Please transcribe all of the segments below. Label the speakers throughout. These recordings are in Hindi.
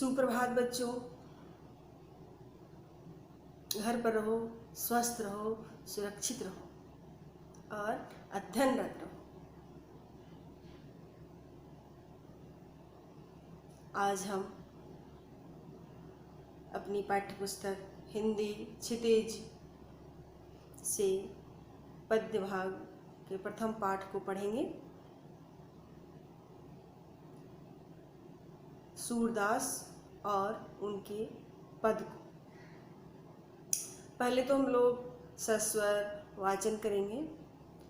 Speaker 1: सुप्रभात बच्चों। घर पर रहो, स्वस्थ रहो, सुरक्षित रहो और अध्ययनरत रहो। आज हम अपनी पाठ्य पुस्तक हिंदी क्षितिज से पद्य भाग के प्रथम पाठ को पढ़ेंगे। सूरदास और उनके पद को। पहले तो हम लोग सस्वर वाचन करेंगे,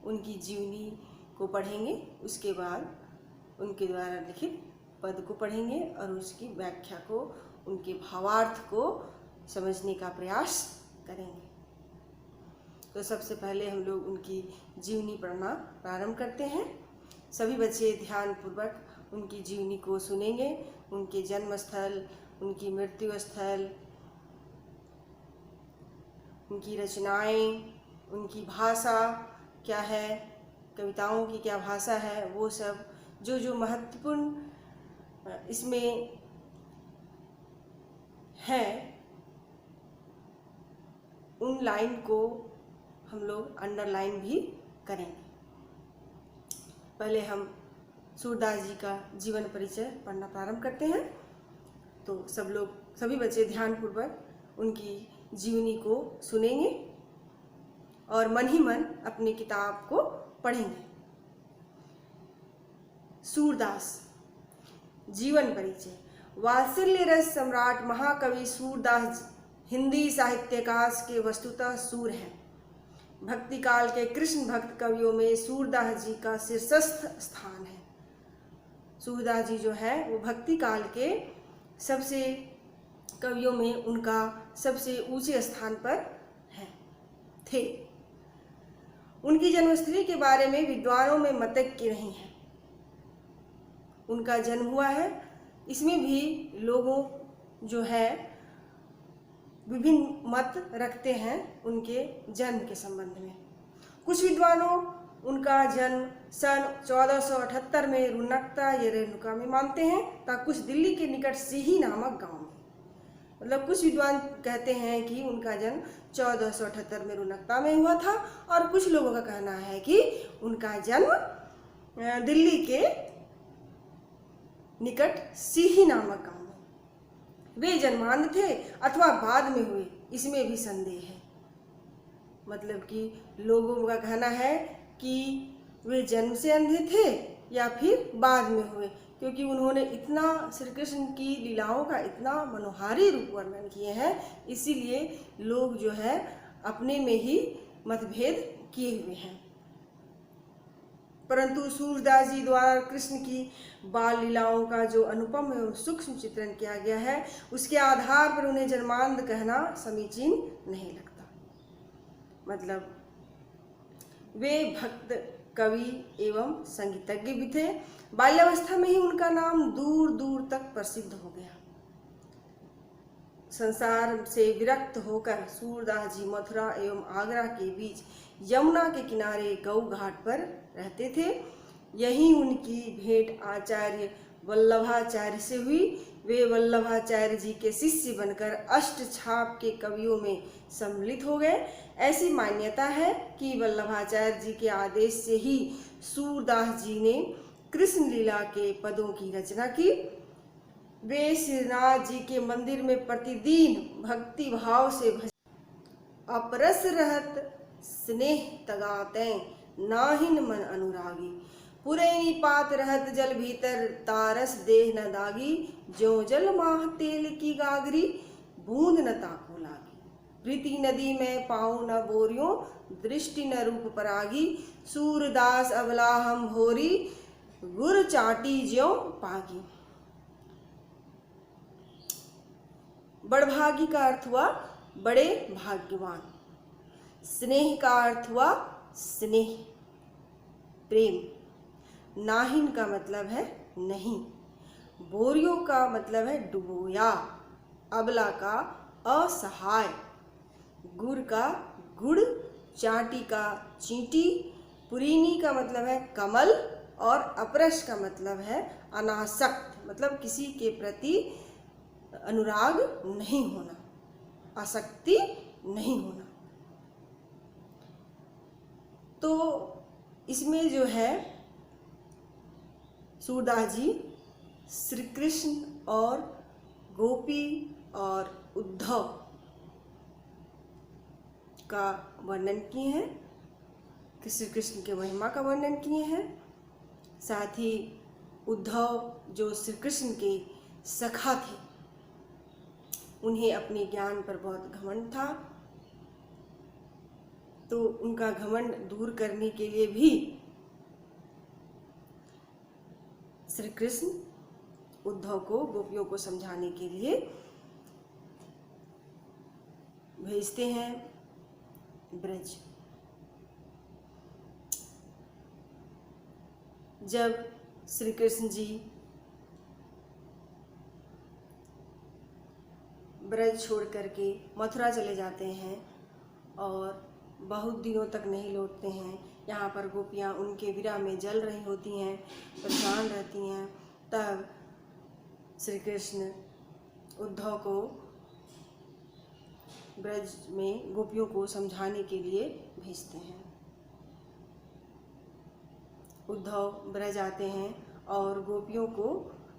Speaker 1: उनकी जीवनी को पढ़ेंगे, उसके बाद उनके द्वारा लिखित पद को पढ़ेंगे और उसकी व्याख्या को, उनके भावार्थ को समझने का प्रयास करेंगे। तो सबसे पहले हम लोग उनकी जीवनी पढ़ना प्रारंभ करते हैं। सभी बच्चे ध्यानपूर्वक उनकी जीवनी को सुनेंगे। उनके जन्म स्थल, उनकी मृत्यु स्थल, उनकी रचनाएं, उनकी भाषा क्या है, कविताओं की क्या भाषा है, वो सब जो जो महत्वपूर्ण इसमें है, उन लाइन को हम लोग अंडरलाइन भी करेंगे। पहले हम सूरदास जी का जीवन परिचय पढ़ना प्रारंभ करते हैं। तो सभी बच्चे ध्यानपूर्वक उनकी जीवनी को सुनेंगे और मन ही मन अपनी किताब को पढ़ेंगे। सूरदास जीवन परिचय। वात्सल्य रस सम्राट महाकवि सूरदास हिंदी साहित्याकाश के वस्तुतः सूर हैं। भक्ति काल के कृष्ण भक्त कवियों में सूरदास जी का शीर्षस्थ स्थान है। सूरदास जी जो है वो भक्ति काल के सबसे कवियों में उनका सबसे ऊंचे स्थान पर थे। उनकी जन्मस्थली के बारे में विद्वानों में मतैक्य नहीं है। उनका जन्म हुआ है, इसमें भी लोगों जो है विभिन्न मत रखते हैं उनके जन्म के संबंध में। कुछ विद्वानों उनका जन्म सन 1478 में रुन्नकता या रेणुका में मानते हैं, तथा कुछ दिल्ली के निकट सिही नामक गांव में। मतलब कुछ विद्वान कहते हैं कि उनका जन्म 1478 में रुन्नकता में हुआ था, और कुछ लोगों का कहना है कि उनका जन्म दिल्ली के निकट सिही नामक गांव में। वे जन्मांध थे अथवा बाद में हुए, इसमें भी संदेह है। मतलब कि लोगों का कहना है कि वे जन्म से अंधे थे या फिर बाद में हुए, क्योंकि उन्होंने इतना श्री कृष्ण की लीलाओं का इतना मनोहारी रूप वर्णन किए हैं, इसीलिए लोग जो है अपने में ही मतभेद किए हुए हैं। परंतु सूरदास जी द्वारा कृष्ण की बाल लीलाओं का जो अनुपम एवं सूक्ष्म चित्रण किया गया है, उसके आधार पर उन्हें जन्मांध कहना समीचीन नहीं लगता। मतलब वे भक्त कवि एवं संगीतज्ञ भी थे। बाल्यावस्था में ही उनका नाम दूर दूर तक प्रसिद्ध हो गया। संसार से विरक्त होकर सूरदास जी मथुरा एवं आगरा के बीच यमुना के किनारे गौ घाट पर रहते थे। यहीं उनकी भेंट आचार्य वल्लभाचार्य से हुई। वे वल्लभाचार्य जी के शिष्य बनकर अष्टछाप के कवियों में सम्मिलित हो गए। ऐसी मान्यता है कि वल्लभाचार्य जी के आदेश से ही सूरदास जी ने कृष्ण लीला के पदों की रचना की। वे श्रीनाथ जी के मंदिर में प्रतिदिन भक्ति भाव से अपरस रहत स्नेह तगाते नाहिन मन अनुरागी। पुरैनी पात रहत जल भीतर तारस देह न दागी। ज्यों जल माह तेल की गागरी बूंद न ताको लागी। प्रीति नदी में पाऊँ न बोरियों दृष्टि न रूप परागी। सूरदास अबला हम भोरी गुर चाटी ज्यों पागी। बड़भागी का अर्थ हुआ बड़े भाग्यवान। स्नेह का अर्थ हुआ स्नेह, प्रेम। नाहिन का मतलब है नहीं। बोरियों का मतलब है डुबोया। अबला का असहाय। गुड़ का गुड़, चाटी का चींटी। पुरीनी का मतलब है कमल, और अपरस का मतलब है अनासक्त, मतलब किसी के प्रति अनुराग नहीं होना, आसक्ति नहीं होना। तो इसमें जो है सूरदास जी श्री कृष्ण और गोपी और उद्धव का वर्णन किए हैं, कि श्री कृष्ण के महिमा का वर्णन किए हैं। साथ ही उद्धव जो श्री कृष्ण के सखा थे, उन्हें अपने ज्ञान पर बहुत घमंड था, तो उनका घमंड दूर करने के लिए भी श्री कृष्ण उद्धव को गोपियों को समझाने के लिए भेजते हैं ब्रज। जब श्री कृष्ण जी ब्रज छोड़ करके मथुरा चले जाते हैं और बहुत दिनों तक नहीं लौटते हैं, यहाँ पर गोपियाँ उनके विरह में जल रही होती हैं, परेशान रहती हैं, तब श्री कृष्ण उद्धव को ब्रज में गोपियों को समझाने के लिए भेजते हैं। उद्धव ब्रज आते हैं और गोपियों को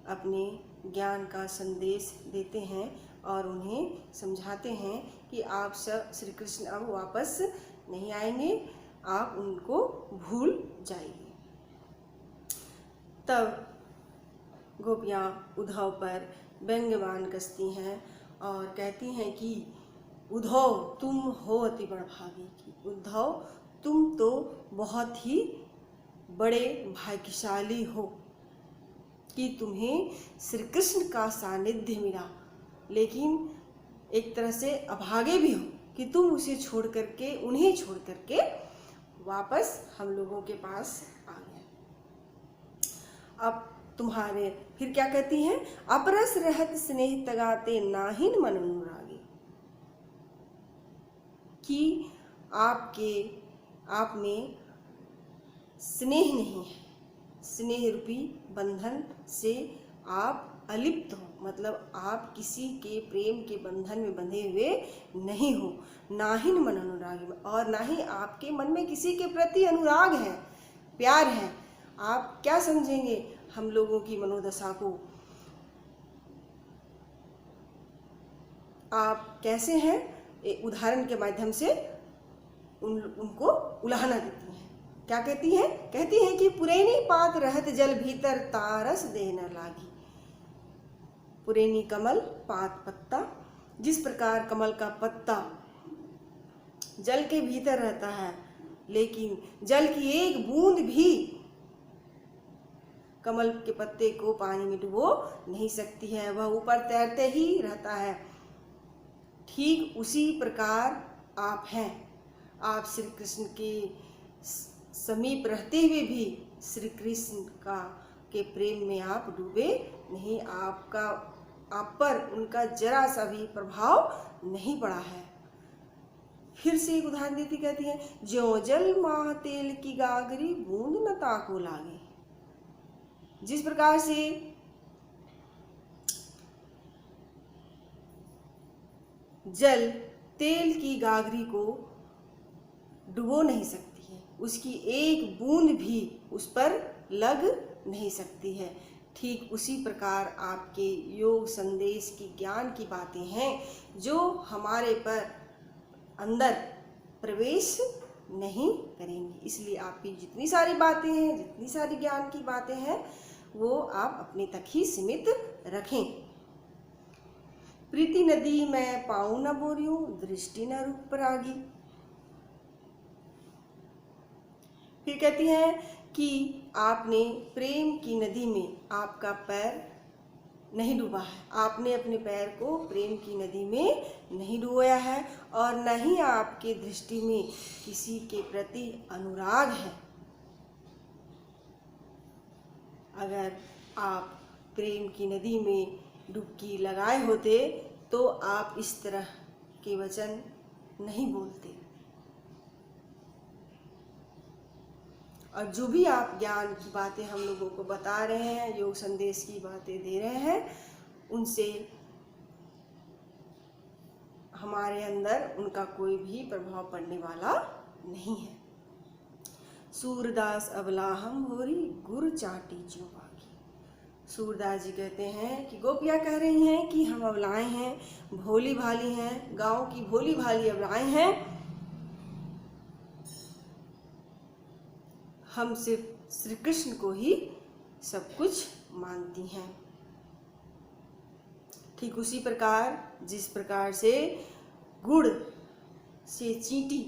Speaker 1: अपने ज्ञान का संदेश देते हैं और उन्हें समझाते हैं कि आप सब श्री कृष्ण अब वापस नहीं आएंगे, आप उनको भूल जाइए। तब गोपियाँ उद्धव पर व्यंग्यवान कसती हैं और कहती हैं कि उद्धव तुम हो अति बड़भागी, की उद्धव तुम तो बहुत ही बड़े भाग्यशाली हो कि तुम्हें श्री कृष्ण का सानिध्य मिला, लेकिन एक तरह से अभागे भी हो कि तुम उसे छोड़ करके, उन्हें छोड़ करके वापस हम लोगों के पास आ गए। अब तुम्हारे फिर क्या कहती हैं, अपरस रहत स्नेह तगाते नाहिन मन अनुरागी, कि आप में स्नेह नहीं है, स्नेह रूपी बंधन से आप अलिप्त हो, मतलब आप किसी के प्रेम के बंधन में बंधे हुए नहीं हो। नाहिन मन अनुरागी, और ना ही आपके मन में किसी के प्रति अनुराग है, प्यार है। आप क्या समझेंगे हम लोगों की मनोदशा को, आप कैसे हैं, एक उदाहरण के माध्यम से उनको उलाहना देती हैं। क्या कहती हैं, कहती हैं कि पुरैनी पात रहत जल भीतर तारस दे न लागी। पुरैनी कमल पात पत्ता, जिस प्रकार कमल का पत्ता जल के भीतर रहता है, लेकिन जल की एक बूंद भी कमल के पत्ते को पानी में डुबो नहीं सकती है, वह ऊपर तैरते ही रहता है। ठीक उसी प्रकार आप हैं। आप श्री कृष्ण के समीप रहते हुए भी श्री कृष्ण के प्रेम में आप डूबे नहीं, आप पर उनका जरा सा भी प्रभाव नहीं पड़ा है। फिर से एक उदाहरण देती, कहती है, ज्यों जल माह तेल की गागरी बूंद न ताको लागे। जिस प्रकार से जल तेल की गागरी को डुबो नहीं सकती है, उसकी एक बूंद भी उस पर लग नहीं सकती है, ठीक उसी प्रकार आपके योग संदेश की ज्ञान की बातें हैं जो हमारे पर अंदर प्रवेश नहीं करेंगी। इसलिए आपकी जितनी सारी बातें हैं, जितनी सारी ज्ञान की बातें हैं, वो आप अपने तक ही सीमित रखें। प्रीति नदी मैं पाऊं न बोरियो, दृष्टि न रूप परागी। फिर कहती हैं कि आपने प्रेम की नदी में आपका पैर नहीं डूबा है, आपने अपने पैर को प्रेम की नदी में नहीं डुबोया है, और न ही आपके दृष्टि में किसी के प्रति अनुराग है। अगर आप प्रेम की नदी में डुबकी लगाए होते तो आप इस तरह के वचन नहीं बोलते। और जो भी आप ज्ञान की बातें हम लोगों को बता रहे हैं, योग संदेश की बातें दे रहे हैं, उनसे हमारे अंदर उनका कोई भी प्रभाव पड़ने वाला नहीं है। सूरदास अबलाहम होरी गुर चाटी चुबागी। सूरदास जी कहते हैं कि गोपियाँ कह रही हैं कि हम अबलाएं हैं, भोली भाली हैं, गांव की भोली भाली अबलाएं हैं, हम सिर्फ श्री कृष्ण को ही सब कुछ मानती हैं। ठीक उसी प्रकार जिस प्रकार से गुड़ से चींटी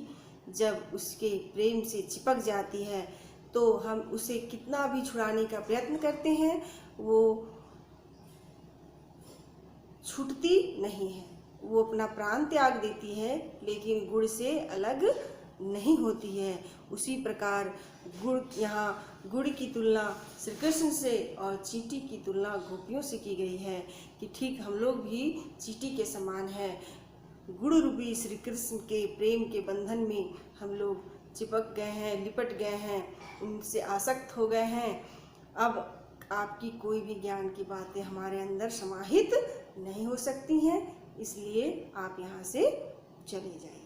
Speaker 1: जब उसके प्रेम से चिपक जाती है तो हम उसे कितना भी छुड़ाने का प्रयत्न करते हैं, वो छूटती नहीं है, वो अपना प्राण त्याग देती है, लेकिन गुड़ से अलग नहीं होती है। उसी प्रकार गुड़ की तुलना श्री कृष्ण से और चींटी की तुलना गोपियों से की गई है कि ठीक हम लोग भी चींटी के समान हैं। गुड़ रूपी श्री कृष्ण के प्रेम के बंधन में हम लोग चिपक गए हैं, लिपट गए हैं, उनसे आसक्त हो गए हैं। अब आपकी कोई भी ज्ञान की बातें हमारे अंदर समाहित नहीं हो सकती हैं, इसलिए आप यहाँ से चले जाइए।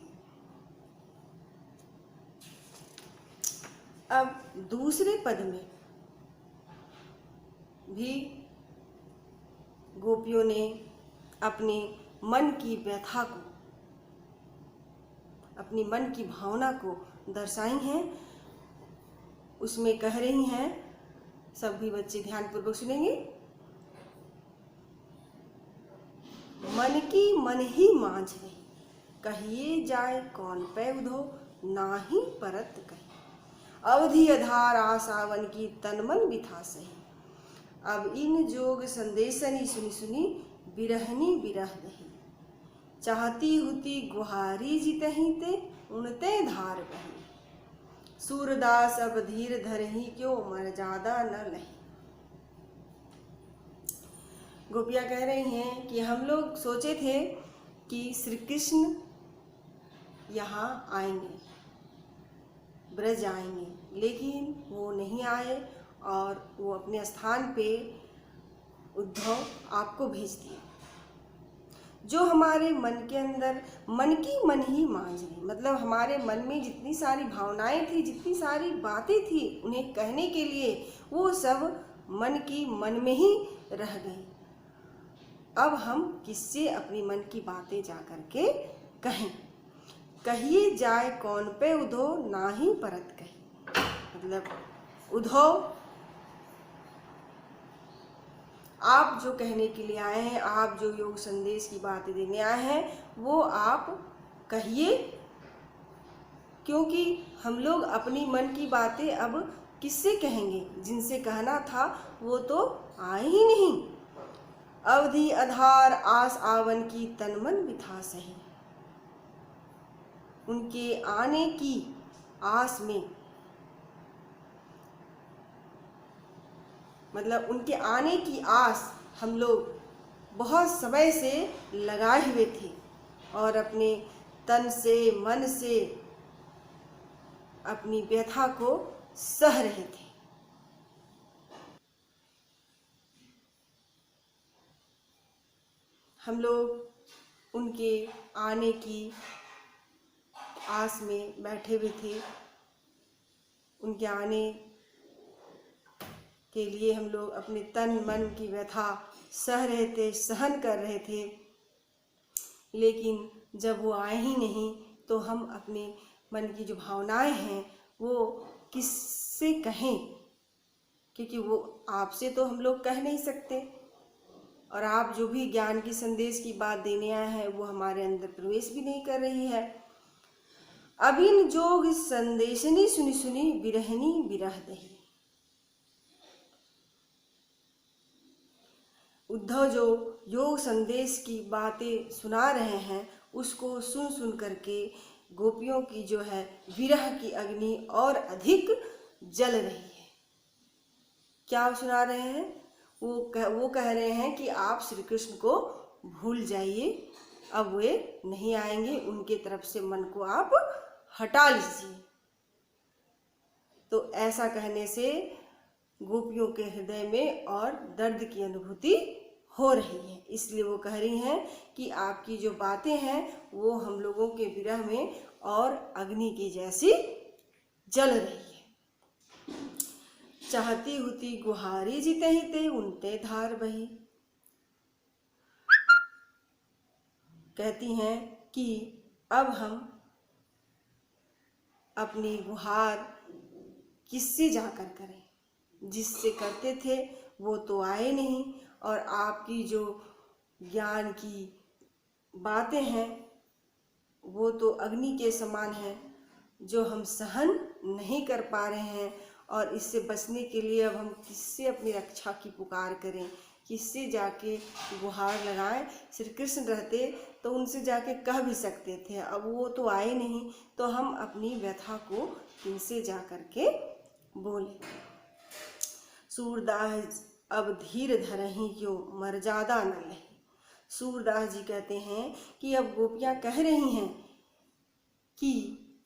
Speaker 1: अब दूसरे पद में भी गोपियों ने अपने मन की व्यथा को, अपनी मन की भावना को दर्शाई हैं। उसमें कह रही हैं, सभी बच्चे ध्यानपूर्वक सुनेंगे। मन की मन ही मांझ रही, कहिए जाए कौन पै उधो, नाही परत कही। अवधि आधार आसावन की तन मन बिथा सही। अब इन जोग संदेशनी सुनी सुनी, बिरहनी बिरह दही। चाहती हुती गुहारी जितही ते, उनते धार बही। सूरदास अब धीर धरही, क्यों मर्यादा न लही। गोपियाँ कह रही हैं कि हम लोग सोचे थे कि श्री कृष्ण यहाँ आएंगे, ब्रज आएंगे, लेकिन वो नहीं आए और वो अपने स्थान पे उद्धव आपको भेज दिए। जो हमारे मन के अंदर मन की मन ही मांझ रही, मतलब हमारे मन में जितनी सारी भावनाएं थी, जितनी सारी बातें थी उन्हें कहने के लिए, वो सब मन की मन में ही रह गई। अब हम किससे अपनी मन की बातें जा करके कहें। कहिए जाए कौन पे उधो, नाही परत कही। मतलब उद्धव, आप जो कहने के लिए आए हैं, आप जो योग संदेश की बातें देने आए हैं, वो आप कहिए, क्योंकि हम लोग अपनी मन की बातें अब किससे कहेंगे। जिनसे कहना था वो तो आए ही नहीं। अवधि आधार आस आवन की तन मन बिथा सही। उनके आने की आस में, मतलब उनके आने की आस हम लोग बहुत समय से लगाए हुए थे और अपने तन से मन से अपनी व्यथा को सह रहे थे। हम लोग उनके आने की आस में बैठे हुए थे। उनके आने के लिए हम लोग अपने तन मन की व्यथा सह रहे थे, सहन कर रहे थे, लेकिन जब वो आए ही नहीं तो हम अपने मन की जो भावनाएं हैं वो किससे कहें, क्योंकि वो आपसे तो हम लोग कह नहीं सकते और आप जो भी ज्ञान की संदेश की बात देने आए हैं वो हमारे अंदर प्रवेश भी नहीं कर रही है। अबिन जोग संदेशनी सुनी सुनी, बिरहनी बिरह दही। उद्धव जो योग संदेश की बातें सुना रहे हैं उसको सुन सुन करके गोपियों की जो है विरह की अग्नि और अधिक जल रही है। क्या सुना रहे हैं? वो कह रहे हैं कि आप श्री कृष्ण को भूल जाइए, अब वे नहीं आएंगे, उनके तरफ से मन को आप हटा लीजिए। तो ऐसा कहने से गोपियों के हृदय में और दर्द की अनुभूति हो रही है। इसलिए वो कह रही हैं कि आपकी जो बातें हैं वो हम लोगों के विरह में और अग्नि की जैसी जल रही है। चाहती हुती गुहारी जीते ही ते उनते धार बही। कहती हैं कि अब हम अपनी गुहार किससे जाकर करें, जिससे करते थे वो तो आए नहीं, और आपकी जो ज्ञान की बातें हैं वो तो अग्नि के समान है, जो हम सहन नहीं कर पा रहे हैं। और इससे बचने के लिए अब हम किससे अपनी रक्षा की पुकार करें, किससे जाके गुहार लगाएं। श्री कृष्ण रहते तो उनसे जाके कह भी सकते थे, अब वो तो आए नहीं तो हम अपनी व्यथा को किनसे जा कर के बोले। सूरदास अब धीर धरहि क्यों मर्यादा न लही। सूरदास जी कहते हैं कि अब गोपियाँ कह रही हैं कि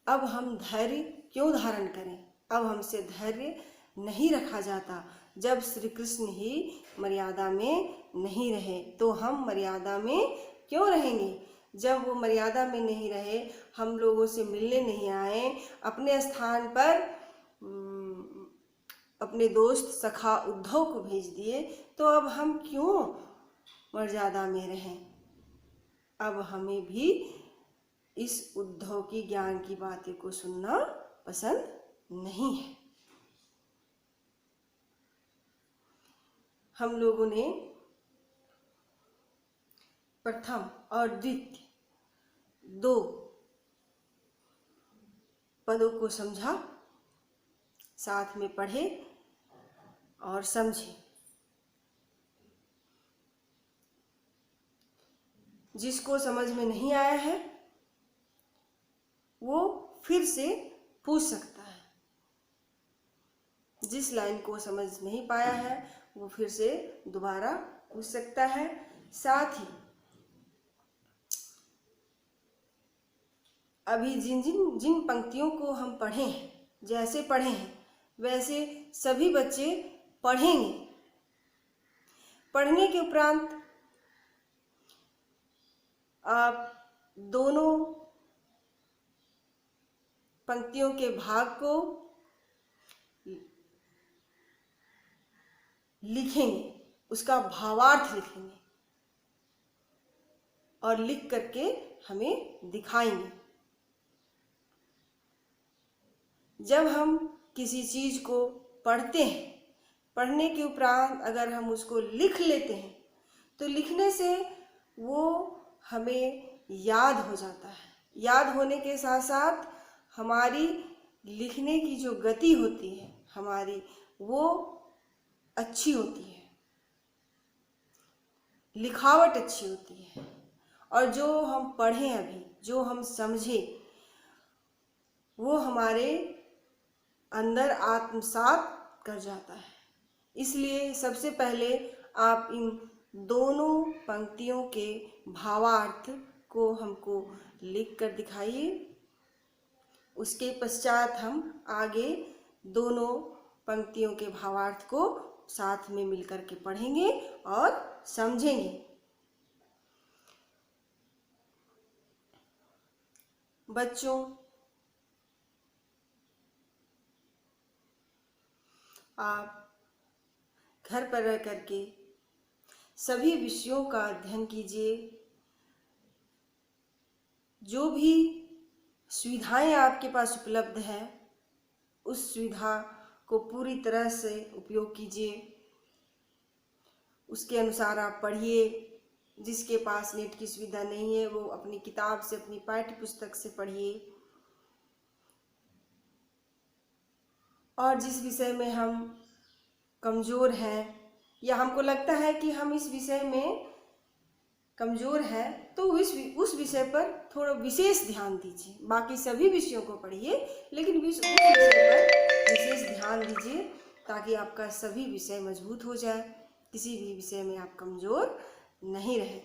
Speaker 1: अब हम धैर्य क्यों धारण करें, अब हमसे धैर्य नहीं रखा जाता। जब श्री कृष्ण ही मर्यादा में नहीं रहे तो हम मर्यादा में क्यों रहेंगे। जब वो मर्यादा में नहीं रहे, हम लोगों से मिलने नहीं आए, अपने स्थान पर अपने दोस्त सखा उद्धव को भेज दिए, तो अब हम क्यों मर्यादा में रहें। अब हमें भी इस उद्धव की ज्ञान की बातें को सुनना पसंद नहीं है। हम लोगों ने प्रथम और द्वितीय दो पदों को समझा, साथ में पढ़े और समझे। जिसको समझ में नहीं आया है वो फिर से पूछ सकता है, जिस लाइन को समझ नहीं पाया है वो फिर से दोबारा पूछ सकता है। साथ ही अभी जिन पंक्तियों को हम पढ़े हैं, जैसे पढ़े हैं वैसे सभी बच्चे पढ़ेंगे। पढ़ने के उपरांत आप दोनों पंक्तियों के भाग को लिखेंगे, उसका भावार्थ लिखेंगे और लिख करके हमें दिखाएंगे। जब हम किसी चीज को पढ़ते हैं, पढ़ने के उपरांत अगर हम उसको लिख लेते हैं तो लिखने से वो हमें याद हो जाता है। याद होने के साथ साथ हमारी लिखने की जो गति होती है हमारी, वो अच्छी होती है, लिखावट अच्छी होती है। और जो हम पढ़ें, अभी जो हम समझे, वो हमारे अंदर आत्मसात कर जाता है। इसलिए सबसे पहले आप इन दोनों पंक्तियों के भावार्थ को हमको लिख कर दिखाइए। उसके पश्चात हम आगे दोनों पंक्तियों के भावार्थ को साथ में मिलकर के पढ़ेंगे और समझेंगे। बच्चों, आप घर पर रह करके सभी विषयों का अध्ययन कीजिए। जो भी सुविधाएं आपके पास उपलब्ध है उस सुविधा को पूरी तरह से उपयोग कीजिए। उसके अनुसार आप पढ़िए। जिसके पास नेट की सुविधा नहीं है वो अपनी किताब से, अपनी पाठ्य पुस्तक से पढ़िए। और जिस विषय में हम कमज़ोर हैं या हमको लगता है कि हम इस विषय में कमज़ोर हैं तो उस विषय पर थोड़ा विशेष ध्यान दीजिए। बाकी सभी विषयों को पढ़िए लेकिन उस विषय पर विशेष ध्यान दीजिए ताकि आपका सभी विषय मजबूत हो जाए, किसी भी विषय में आप कमज़ोर नहीं रहे।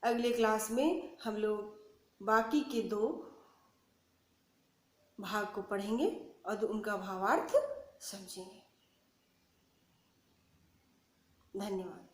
Speaker 1: अगले क्लास में हम लोग बाकी के दो भाग को पढ़ेंगे और उनका भावार्थ समझेंगे। धन्यवाद।